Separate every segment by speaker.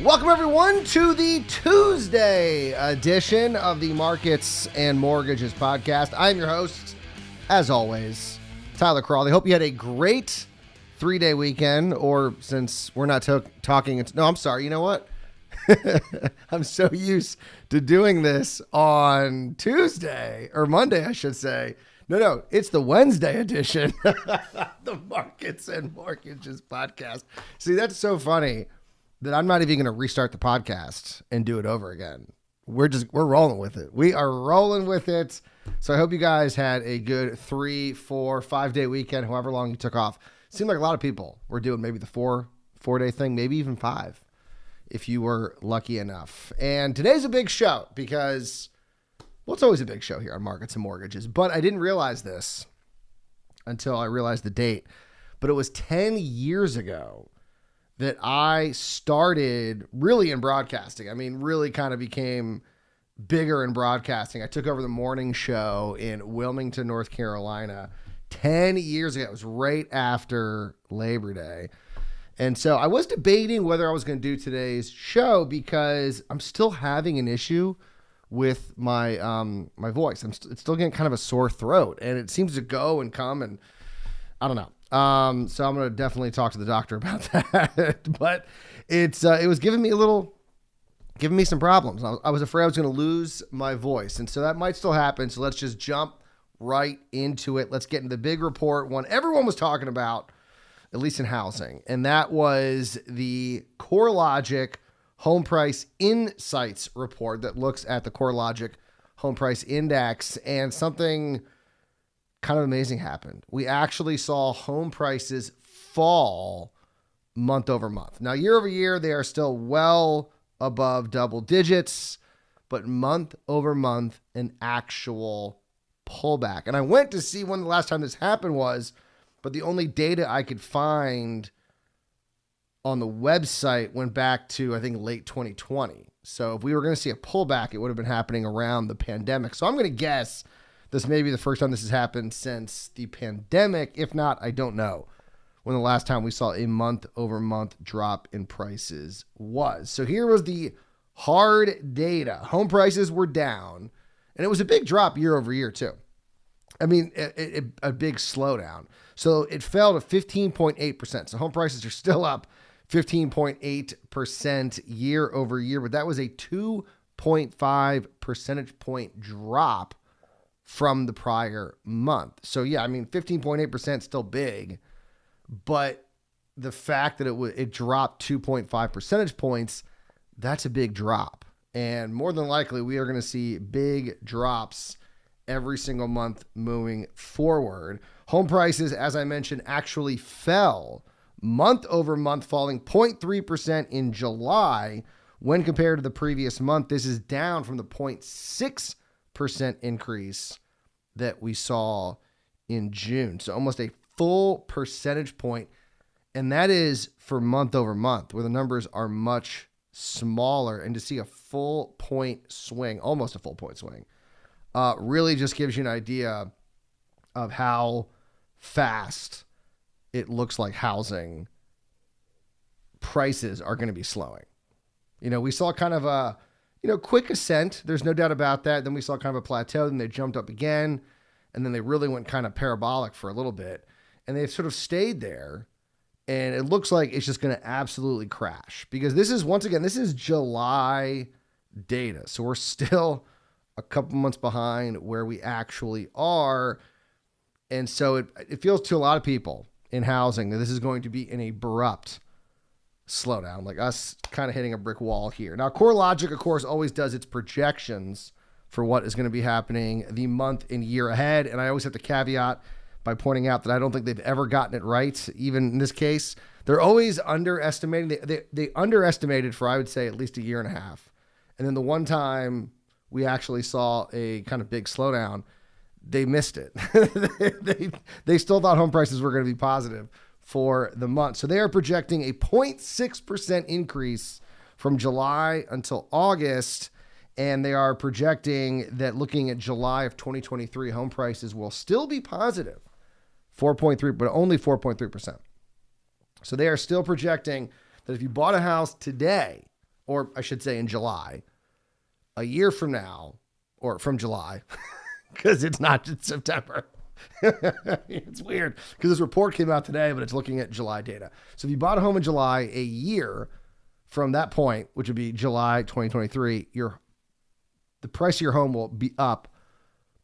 Speaker 1: Welcome, everyone, to the Tuesday edition of the Markets and Mortgages podcast. I'm your host, as always, Tyler Crawley. Hope you had a great 3-day weekend, or since we're not talking, no, I'm sorry, you know what? I'm so used to doing this on Tuesday, or Monday, I should say. No, it's the Wednesday edition, the Markets and Mortgages podcast. See, that's so funny that I'm not even going to restart the podcast and do it over again. We're rolling with it. We are rolling with it. So I hope you guys had a good 3, 4, 5-day weekend, however long you took off. Seemed like a lot of people were doing maybe the 4-day thing, maybe even 5, if you were lucky enough. And today's a big show because, well, it's always a big show here on Markets and Mortgages, but I didn't realize this until I realized the date. But it was 10 years ago that I started really in broadcasting. I mean, really kind of became bigger in broadcasting. I took over the morning show in Wilmington, North Carolina, 10 years ago. It was right after Labor Day. And so I was debating whether I was going to do today's show because I'm still having an issue with my my voice. It's still getting kind of a sore throat, and it seems to go and come, and I don't know. So I'm going to definitely talk to the doctor about that, but it was giving me some problems. I was afraid I was going to lose my voice. And so that might still happen. So let's just jump right into it. Let's get into the big report, one everyone was talking about, at least in housing. And that was the CoreLogic Home Price Insights report that looks at the CoreLogic Home Price Index, and something kind of amazing happened. We actually saw home prices fall month over month. Now, year over year, they are still well above double digits, but month over month, an actual pullback. And I went to see when the last time this happened was, but the only data I could find on the website went back to, I think, late 2020. So if we were going to see a pullback, it would have been happening around the pandemic. So I'm going to guess this may be the first time this has happened since the pandemic. If not, I don't know when the last time we saw a month-over-month drop in prices was. So here was the hard data. Home prices were down, and it was a big drop year over year too. I mean, a big slowdown. So it fell to 15.8%. So home prices are still up 15.8% year over year, but that was a 2.5 percentage point drop from the prior month. So yeah, I mean, 15.8% still big, but the fact that it dropped 2.5 percentage points, that's a big drop. And more than likely, we are going to see big drops every single month moving forward. Home prices, as I mentioned, actually fell month over month, falling 0.3% in July when compared to the previous month. This is down from the 0.6% increase that we saw in June. So almost a full percentage point. And that is for month over month, where the numbers are much smaller. And to see a full point swing, almost a full point swing, really just gives you an idea of how fast it looks like housing prices are going to be slowing. You know, we saw kind of a quick ascent. There's no doubt about that. Then we saw kind of a plateau, then they jumped up again, and then they really went kind of parabolic for a little bit, and they've sort of stayed there, and it looks like it's just going to absolutely crash because this is July data. So we're still a couple months behind where we actually are. And so it feels to a lot of people in housing that this is going to be an abrupt slowdown, like us kind of hitting a brick wall here. Now, CoreLogic, of course, always does its projections for what is going to be happening the month and year ahead. And I always have to caveat by pointing out that I don't think they've ever gotten it right. Even in this case, they're always underestimating. They underestimated for, I would say, at least a year and a half. And then the one time we actually saw a kind of big slowdown, they missed it. they still thought home prices were going to be positive for the month. So they are projecting a 0.6% increase from July until August. And they are projecting that looking at July of 2023, home prices will still be positive, 4.3, but only 4.3%. So they are still projecting that if you bought a house today, or I should say in July, a year from now, or from July, because it's not just September. It's weird because this report came out today, but it's looking at July data. So if you bought a home in July, a year from that point, which would be July 2023, the price of your home will be up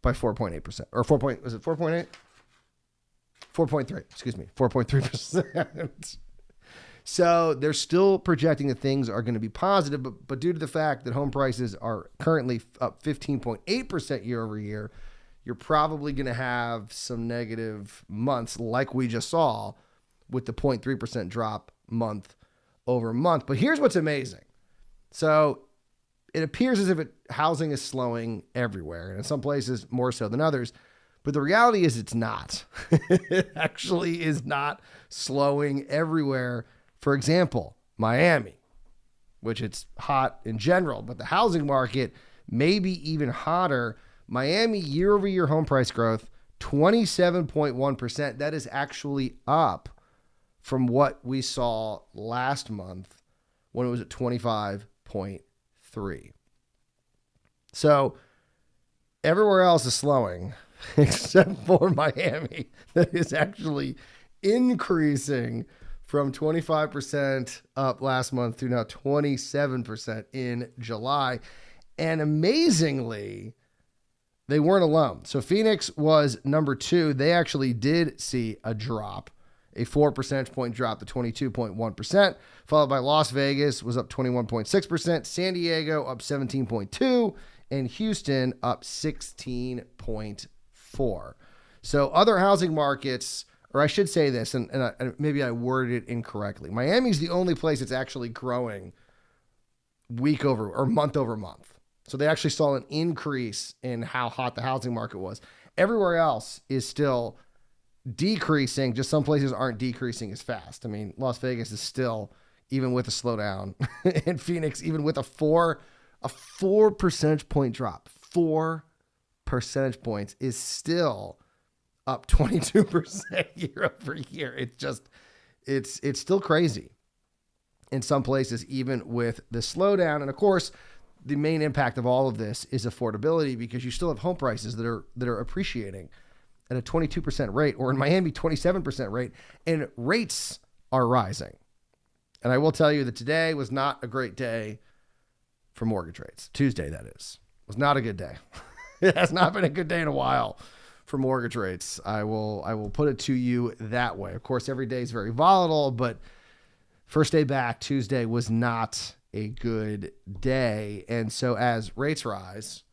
Speaker 1: by 4.8%, or 4.8? 4.3, excuse me, 4.3%. So they're still projecting that things are going to be positive, but due to the fact that home prices are currently up 15.8% year over year, you're probably going to have some negative months like we just saw with the 0.3% drop month over month. But here's what's amazing. So it appears as if housing is slowing everywhere, and in some places more so than others. But the reality is it's not. It actually is not slowing everywhere. For example, Miami, which it's hot in general, but the housing market may be even hotter. Miami year-over-year home price growth, 27.1%. That is actually up from what we saw last month when it was at 25.3. So everywhere else is slowing except for Miami. That is actually increasing from 25% up last month to now 27% in July. And amazingly, they weren't alone. So Phoenix was number 2. They actually did see a drop, a 4 percentage point drop to 22.1%, followed by Las Vegas was up 21.6%, San Diego up 17.2%, and Houston up 16.4%. So other housing markets, or I should say this, and maybe I worded it incorrectly. Miami's the only place that's actually growing week over or month over month. So they actually saw an increase in how hot the housing market was. Everywhere else is still decreasing. Just some places aren't decreasing as fast. I mean, Las Vegas is still, even with a slowdown, and Phoenix, even with a 4 percentage point drop, 4 percentage points is still up 22% year over year. It's still crazy in some places, even with the slowdown. And of course, the main impact of all of this is affordability, because you still have home prices that are appreciating at a 22% rate, or in Miami, 27% rate, and rates are rising. And I will tell you that today was not a great day for mortgage rates. Tuesday, that is, was not a good day. It has not been a good day in a while for mortgage rates. I will put it to you that way. Of course, every day is very volatile, but first day back, Tuesday, was not a good day. And so as rates rise,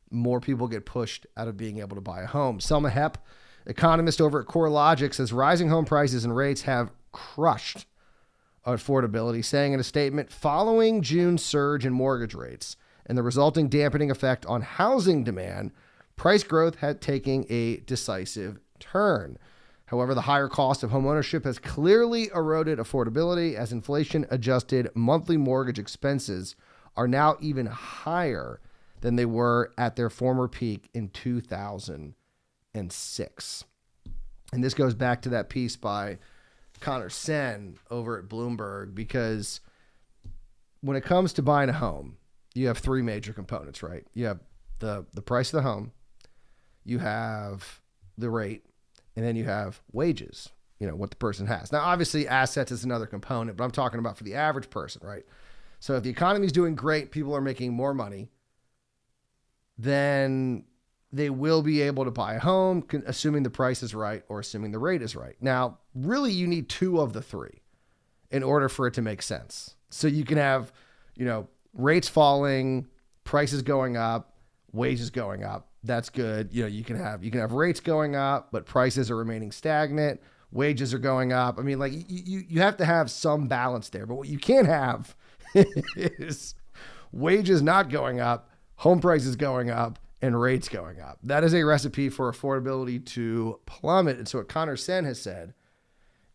Speaker 1: more people get pushed out of being able to buy a home. Selma Hepp, economist over at CoreLogic, says rising home prices and rates have crushed affordability, saying in a statement, following June's surge in mortgage rates and the resulting dampening effect on housing demand, price growth had taken a decisive turn. However, the higher cost of homeownership has clearly eroded affordability, as inflation-adjusted monthly mortgage expenses are now even higher than they were at their former peak in 2006. And this goes back to that piece by Connor Sen over at Bloomberg, because when it comes to buying a home, you have 3 major components, right? You have the price of the home, you have the rate, and then you have wages, what the person has. Now, obviously, assets is another component, but I'm talking about for the average person, right? So if the economy is doing great, people are making more money, then they will be able to buy a home, assuming the price is right or assuming the rate is right. Now, really, you need 2 of the 3 in order for it to make sense. So you can have, rates falling, prices going up, wages going up. That's good. You can have rates going up, but prices are remaining stagnant. Wages are going up. I mean, like you have to have some balance there. But what you can't have is wages not going up, home prices going up, and rates going up. That is a recipe for affordability to plummet. And so what Connor Sen has said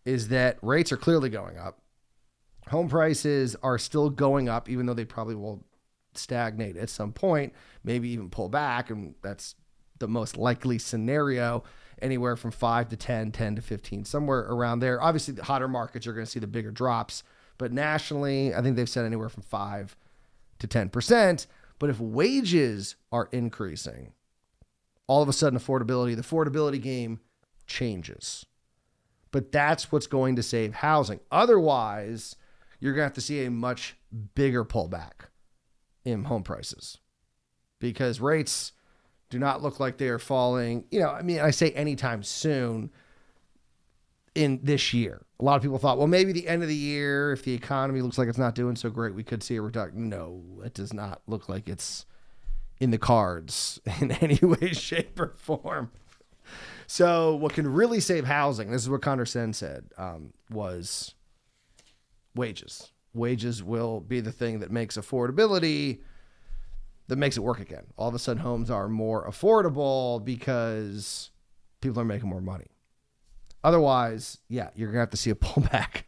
Speaker 1: is that rates are clearly going up. Home prices are still going up, even though they probably will stagnate at some point, maybe even pull back. And that's the most likely scenario, anywhere from 5 to 10, 10 to 15, somewhere around there. Obviously, the hotter markets are going to see the bigger drops, But nationally, I think they've said anywhere from 5 to 10%. But if wages are increasing, all of a sudden the affordability game changes. But that's what's going to save housing. Otherwise, you're going to have to see a much bigger pullback in home prices because rates do not look like they are falling. I say anytime soon in this year. A lot of people thought, well, maybe the end of the year, if the economy looks like it's not doing so great, we could see a reduction. No, it does not look like it's in the cards in any way, shape, or form. So what can really save housing, this is what Condor Sen said, was wages. Wages will be the thing that makes affordability, that makes it work again. All of a sudden, homes are more affordable because people are making more money. Otherwise, yeah, you're going to have to see a pullback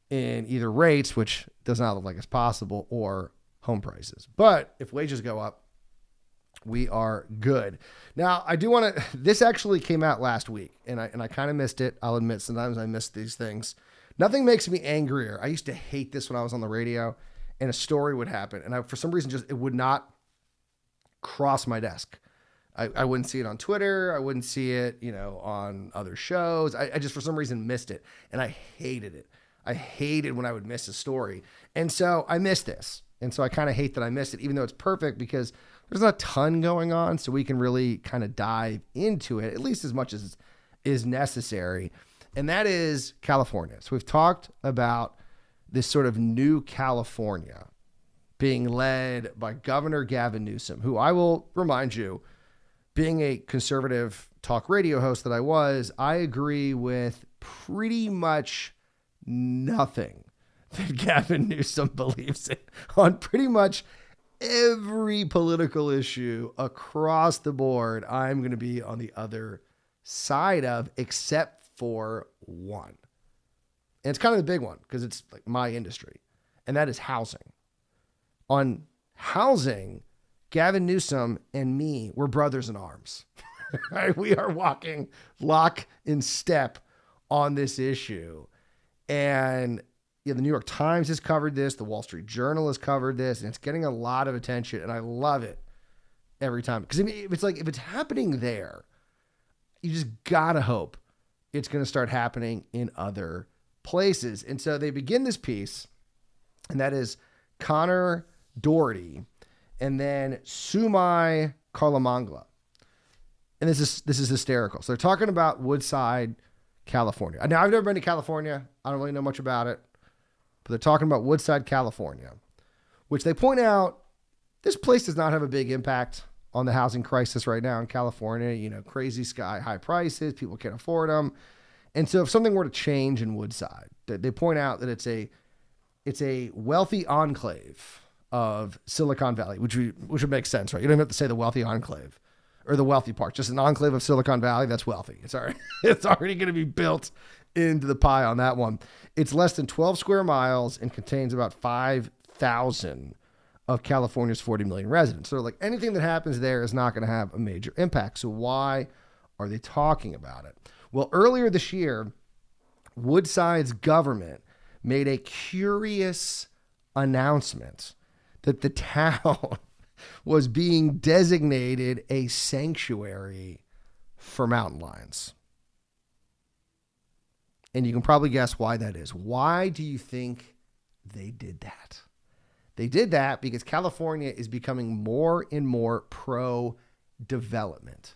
Speaker 1: in either rates, which does not look like it's possible, or home prices. But if wages go up, we are good. Now, I do want to, this actually came out last week, and I kind of missed it. I'll admit, sometimes I miss these things. Nothing makes me angrier. I used to hate this when I was on the radio, and a story would happen, and for some reason, it would not cross my desk. I wouldn't see it on Twitter. I wouldn't see it, on other shows. I just, for some reason, missed it, and I hated it. I hated when I would miss a story, and so I missed this, and so I kind of hate that I missed it, even though it's perfect because there's not a ton going on, so we can really kind of dive into it, at least as much as is necessary, and that is California. So we've talked about this sort of new California being led by Governor Gavin Newsom, who I will remind you, being a conservative talk radio host that I agree with pretty much nothing that Gavin Newsom believes in on pretty much every political issue across the board. I'm going to be on the other side of, except for one. And it's kind of the big one because it's like my industry, and that is housing. On housing, Gavin Newsom and me, we're brothers in arms. Right? We are walking lock in step on this issue. And the New York Times has covered this. The Wall Street Journal has covered this, and it's getting a lot of attention. And I love it every time. Because if it's happening there, you just got to hope it's going to start happening in other places. And so they begin this piece, and that is Connor Doherty and then Sumai Karlamangla. And this is hysterical. So they're talking about Woodside, California. Now, I've never been to California. I don't really know much about it. But they're talking about Woodside, California, which they point out this place does not have a big impact on the housing crisis right now in California. Crazy sky high prices. People can't afford them. And so if something were to change in Woodside, they point out that it's a wealthy enclave of Silicon Valley, which would make sense, right? You don't even have to say the wealthy enclave or the wealthy part, just an enclave of Silicon Valley. That's wealthy. It's already going to be built into the pie on that one. It's less than 12 square miles and contains about 5,000 of California's 40 million residents. So like anything that happens there is not going to have a major impact. So why are they talking about it? Well, earlier this year, Woodside's government made a curious announcement that the town was being designated a sanctuary for mountain lions. And you can probably guess why that is. Why do you think they did that? They did that because California is becoming more and more pro-development.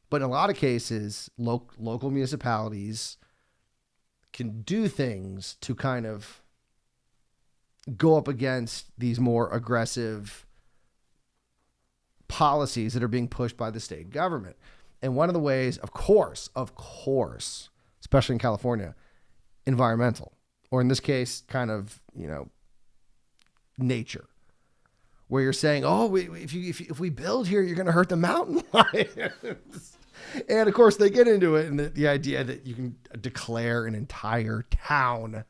Speaker 1: But in a lot of cases, local municipalities can do things to kind of go up against these more aggressive policies that are being pushed by the state government. And one of the ways, of course, especially in California, environmental, or in this case, kind of, nature, where you're saying, oh, if we build here, you're going to hurt the mountain lions. And of course, they get into it, and the idea that you can declare an entire town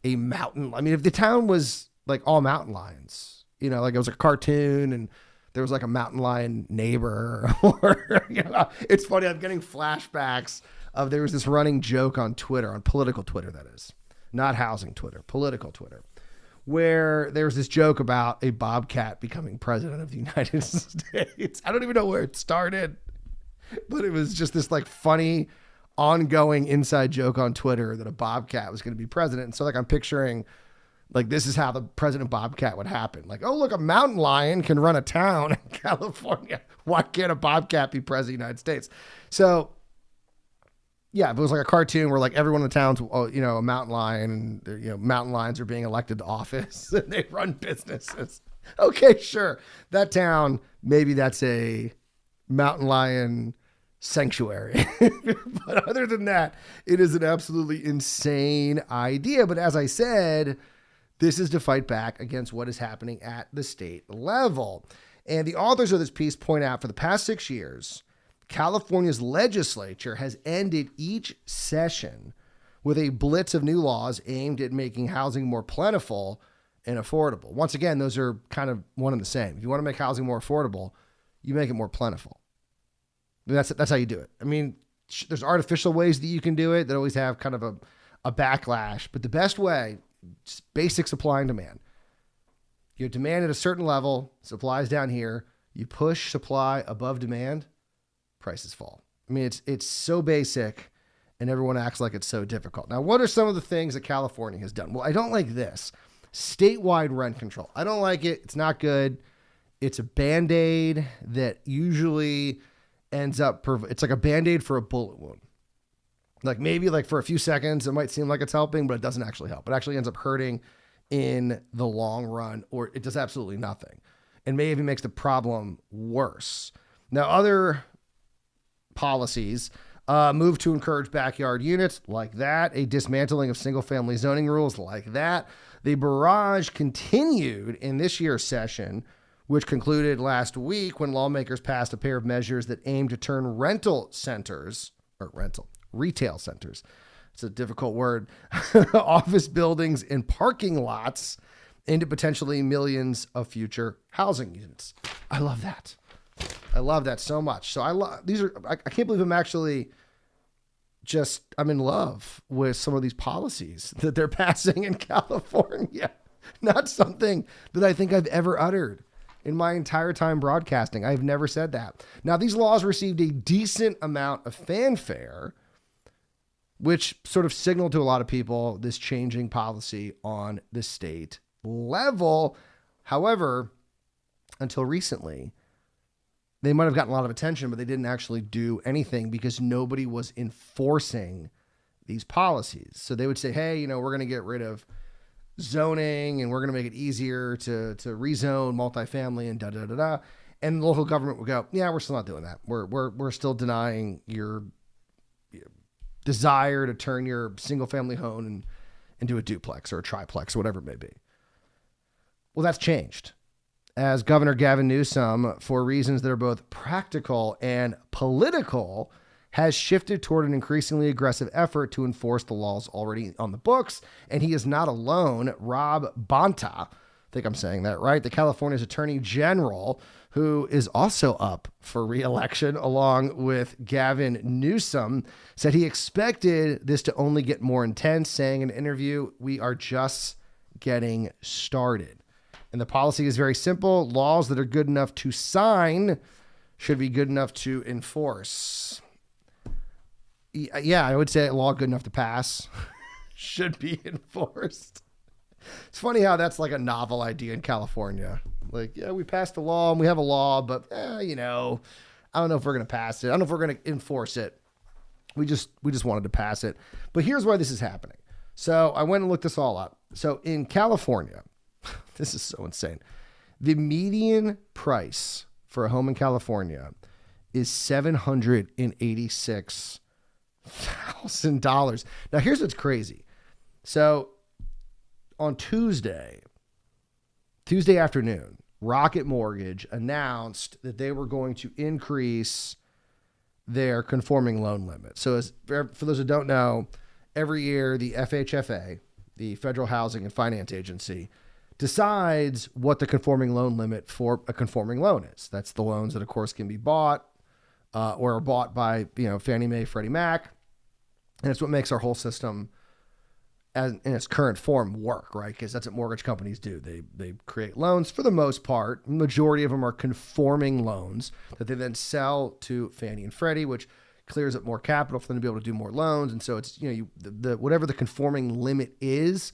Speaker 1: a mountain. I mean, if the town was like all mountain lions, like it was a cartoon and there was like a mountain lion neighbor, or it's funny. I'm getting flashbacks of there was this running joke on Twitter, on political Twitter, that is, not housing Twitter, political Twitter, where there's this joke about a bobcat becoming president of the United States. I don't even know where it started, but it was just this like funny ongoing inside joke on Twitter that a bobcat was going to be president. And so like I'm picturing like this is how the President Bobcat would happen. Like, oh, look, a mountain lion can run a town in California. Why can't a bobcat be president of the United States? So yeah, if it was like a cartoon where like everyone in the town's, a mountain lion, and mountain lions are being elected to office and they run businesses. Okay, sure. That town, maybe that's a mountain lion sanctuary. But other than that, it is an absolutely insane idea. But as I said, this is to fight back against what is happening at the state level. And the authors of this piece point out for the past 6 years, California's legislature has ended each session with a blitz of new laws aimed at making housing more plentiful and affordable. Once again, those are kind of one and the same. If you want to make housing more affordable, you make it more plentiful. That's how you do it. I mean, there's artificial ways that you can do it that always have kind of a backlash, but the best way, just basic supply and demand. You have demand at a certain level, supply's down here. You push supply above demand, prices fall. I mean, it's so basic, and everyone acts like it's so difficult. Now, what are some of the things that California has done? Well, I don't like this. Statewide rent control. I don't like it. It's not good. It's a Band-Aid that usually ends up, it's like a Band-Aid for a bullet wound. Like maybe like for a few seconds, it might seem like it's helping, but it doesn't actually help. It actually ends up hurting in the long run, or it does absolutely nothing and may even makes the problem worse. Now, other policies move to encourage backyard units like that, a dismantling of single family zoning rules like that. The barrage continued in this year's session, which concluded last week when lawmakers passed a pair of measures that aim to turn retail centers, it's a difficult word, office buildings and parking lots into potentially millions of future housing units. I love that. I love that so much. So I can't believe I'm in love with some of these policies that they're passing in California. Not something that I think I've ever uttered in my entire time broadcasting. I've never said that. Now, these laws received a decent amount of fanfare, which sort of signaled to a lot of people this changing policy on the state level. However, until recently, they might have gotten a lot of attention, but they didn't actually do anything because nobody was enforcing these policies. So they would say, hey, we're going to get rid of zoning and we're going to make it easier to rezone multifamily and da-da-da-da. And the local government would go, yeah, we're still not doing that. We're still denying your desire to turn your single family home into a duplex or a triplex or whatever it may be. Well, that's changed as Governor Gavin Newsom, for reasons that are both practical and political, has shifted toward an increasingly aggressive effort to enforce the laws already on the books. And he is not alone. Rob Bonta, I think I'm saying that right, the California's Attorney General, who is also up for re-election along with Gavin Newsom, said he expected this to only get more intense, saying in an interview, "We are just getting started." And the policy is very simple. Laws that are good enough to sign should be good enough to enforce. Yeah, I would say a law good enough to pass should be enforced. It's funny how that's like a novel idea in California. Like, yeah, we passed a law and we have a law, but I don't know if we're going to pass it. I don't know if we're going to enforce it. We just wanted to pass it. But here's why this is happening. So I went and looked this all up. So in California, this is so insane. The median price for a home in California is $786,000. Now, here's what's crazy. So on Tuesday afternoon, Rocket Mortgage announced that they were going to increase their conforming loan limit. So for those who don't know, every year the FHFA, the Federal Housing and Finance Agency, decides what the conforming loan limit for a conforming loan is. That's the loans that, of course, can be bought or are bought by Fannie Mae, Freddie Mac. And it's what makes our whole system as in its current form work, right? Because that's what mortgage companies do. They create loans for the most part. The majority of them are conforming loans that they then sell to Fannie and Freddie, which clears up more capital for them to be able to do more loans. And so it's, the whatever the conforming limit is,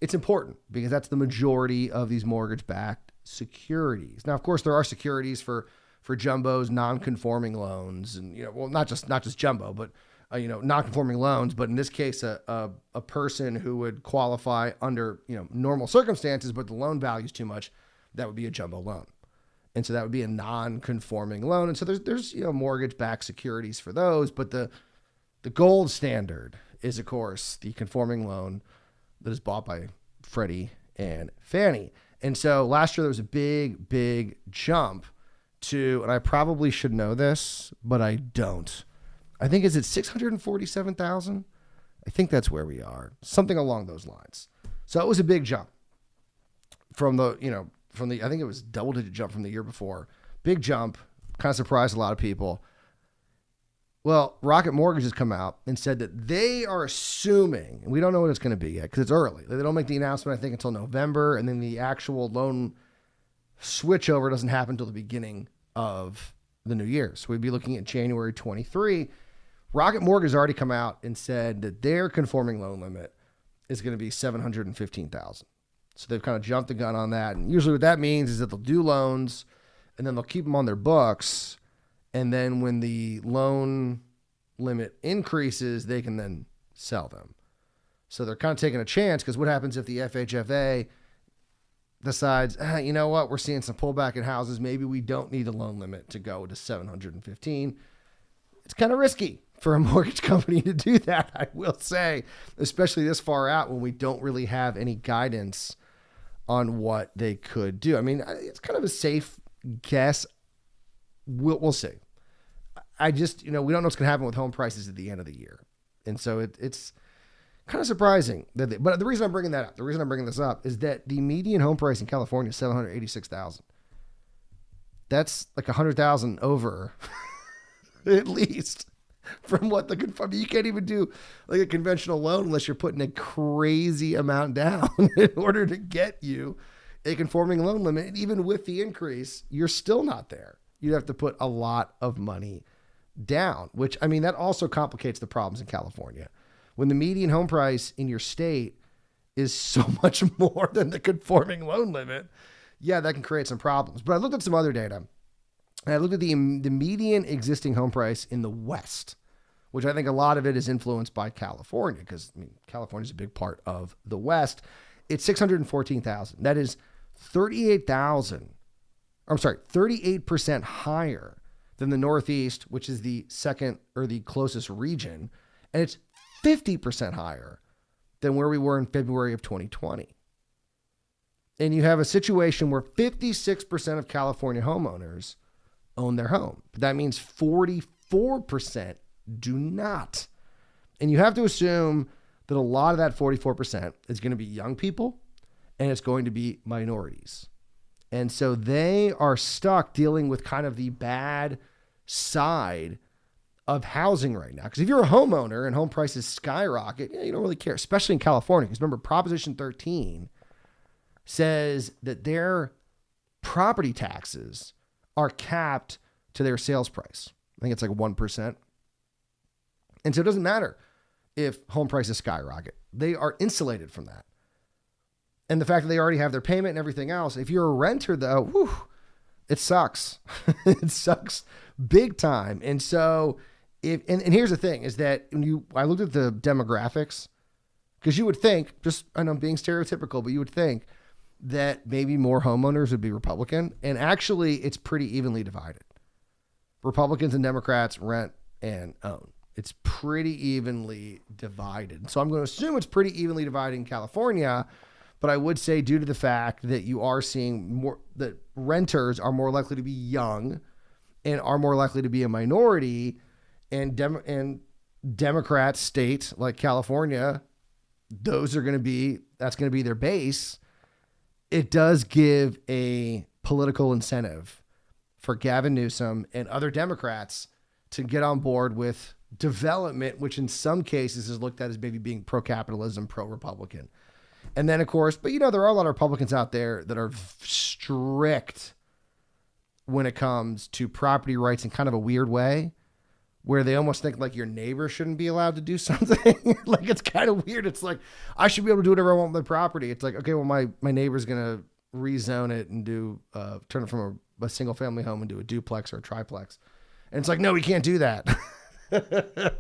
Speaker 1: it's important because that's the majority of these mortgage-backed securities. Now, of course, there are securities for jumbos, non-conforming loans, and not just jumbo, but non-conforming loans. But in this case, a person who would qualify under normal circumstances, but the loan value is too much, that would be a jumbo loan, and so that would be a non-conforming loan. And so there's mortgage-backed securities for those, but the gold standard is, of course, the conforming loan that is bought by Freddie and Fannie. And so last year there was a big jump to, and I probably should know this, but I don't. I think, is it 647,000? I think that's where we are. Something along those lines. So it was a big jump from the, I think it was double-digit jump from the year before. Big jump, kind of surprised a lot of people. Well, Rocket Mortgage has come out and said that they are assuming, and we don't know what it's going to be yet because it's early. They don't make the announcement, I think, until November, and then the actual loan switchover doesn't happen until the beginning of the new year. So we'd be looking at January 23. Rocket Mortgage has already come out and said that their conforming loan limit is going to be $715,000. So they've kind of jumped the gun on that. And usually what that means is that they'll do loans and then they'll keep them on their books. And then when the loan limit increases, they can then sell them. So they're kind of taking a chance, because what happens if the FHFA decides, you know what, we're seeing some pullback in houses. Maybe we don't need a loan limit to go to 715. It's kind of risky for a mortgage company to do that, I will say, especially this far out when we don't really have any guidance on what they could do. I mean, it's kind of a safe guess. We'll see. I just, we don't know what's going to happen with home prices at the end of the year. And so it's kind of surprising but the reason I'm bringing this up is that the median home price in California is $786,000. That's like $100,000 over at least from what you can't even do like a conventional loan unless you're putting a crazy amount down in order to get you a conforming loan limit. And even with the increase, you're still not there. You'd have to put a lot of money down, which, I mean, that also complicates the problems in California. When the median home price in your state is so much more than the conforming loan limit, yeah, that can create some problems. But I looked at some other data. And I looked at the median existing home price in the West, which I think a lot of it is influenced by California, because California is a big part of the West. It's $614,000. That is 38% higher than the Northeast, which is the second or the closest region. And it's 50% higher than where we were in February of 2020. And you have a situation where 56% of California homeowners own their home. But that means 44% do not. And you have to assume that a lot of that 44% is going to be young people and it's going to be minorities. And so they are stuck dealing with kind of the bad side of housing right now. Because if you're a homeowner and home prices skyrocket, you don't really care, especially in California. Because remember, Proposition 13 says that their property taxes are capped to their sales price. I think it's like 1%. And so it doesn't matter if home prices skyrocket. They are insulated from that. And the fact that they already have their payment and everything else. If you're a renter, though, it sucks. It sucks big time. And so, and here's the thing, is that I looked at the demographics, because you would think, I know I'm being stereotypical, but you would think that maybe more homeowners would be Republican. And actually, it's pretty evenly divided. Republicans and Democrats rent and own. It's pretty evenly divided. So I'm going to assume it's pretty evenly divided in California. But I would say, due to the fact that you are seeing more, that renters are more likely to be young and are more likely to be a minority, and Democrat states like California, that's going to be their base. It does give a political incentive for Gavin Newsom and other Democrats to get on board with development, which in some cases is looked at as maybe being pro-capitalism, pro-Republican. And then, of course, but there are a lot of Republicans out there that are strict when it comes to property rights in kind of a weird way, where they almost think like your neighbor shouldn't be allowed to do something. Like, it's kind of weird. It's like, I should be able to do whatever I want with my property. It's like, okay, well, my neighbor's going to rezone it and turn it from a single family home into a duplex or a triplex. And it's like, no, we can't do that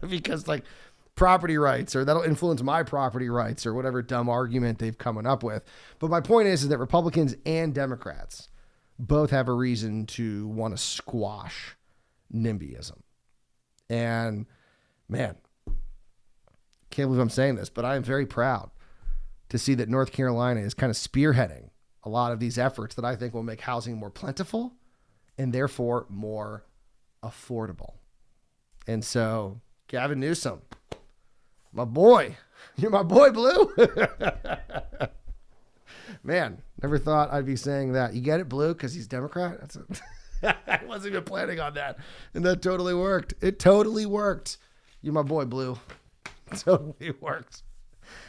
Speaker 1: because like property rights, or that'll influence my property rights, or whatever dumb argument they've come up with. But my point is that Republicans and Democrats both have a reason to want to squash NIMBYism. And man, can't believe I'm saying this, but I am very proud to see that North Carolina is kind of spearheading a lot of these efforts that I think will make housing more plentiful and therefore more affordable. And so, Gavin Newsom, my boy, you're my boy, Blue. Man, never thought I'd be saying that. You get it, Blue, because he's Democrat? That's it. I wasn't even planning on that. And that totally worked. It totally worked. You're my boy, Blue. It totally worked.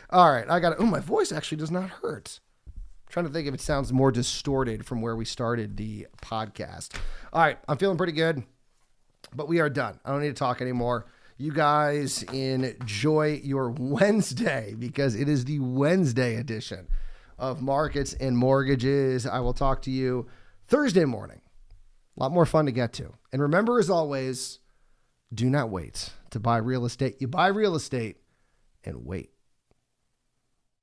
Speaker 1: All right, I got it. Oh, my voice actually does not hurt. I'm trying to think if it sounds more distorted from where we started the podcast. All right, I'm feeling pretty good, but we are done. I don't need to talk anymore. You guys enjoy your Wednesday, because it is the Wednesday edition of Markets and Mortgages. I will talk to you Thursday morning. A lot more fun to get to. And remember, as always, do not wait to buy real estate. You buy real estate and wait.